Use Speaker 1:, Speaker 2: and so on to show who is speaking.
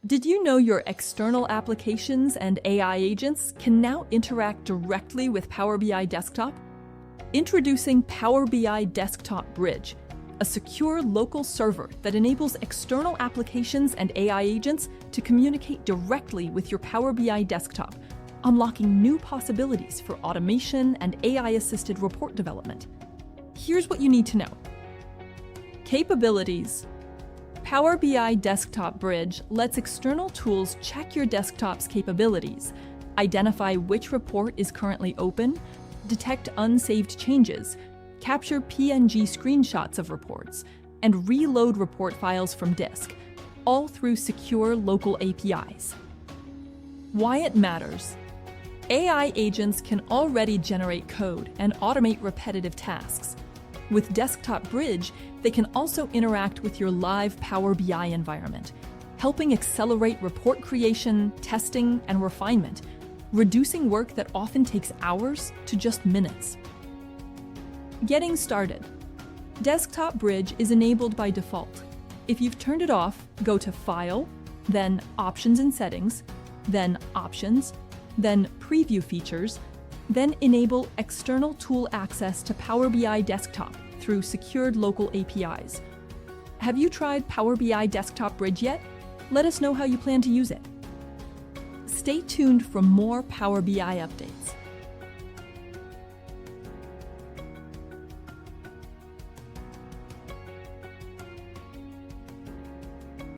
Speaker 1: Did you know your external applications and AI agents can now interact directly with Power BI Desktop? Introducing Power BI Desktop Bridge, a secure local server that enables external applications and AI agents to communicate directly with your Power BI desktop, unlocking new possibilities for automation and AI-assisted report development. Here's what you need to know. Capabilities. Power BI Desktop Bridge lets external tools check your desktop's capabilities, identify which report is currently open, detect unsaved changes, capture PNG screenshots of reports, and reload report files from disk, all through secure local APIs. Why it matters. AI agents can already generate code and automate repetitive tasks. With Desktop Bridge, they can also interact with your live Power BI environment, helping accelerate report creation, testing, and refinement, reducing work that often takes hours to just minutes. Getting started. Desktop Bridge is enabled by default. If you've turned it off, go to File, then Options and Settings, then Options, then Preview Features, then enable external tool access to Power BI Desktop through secured local APIs. Have you tried Power BI Desktop Bridge yet? Let us know how you plan to use it. Stay tuned for more Power BI updates.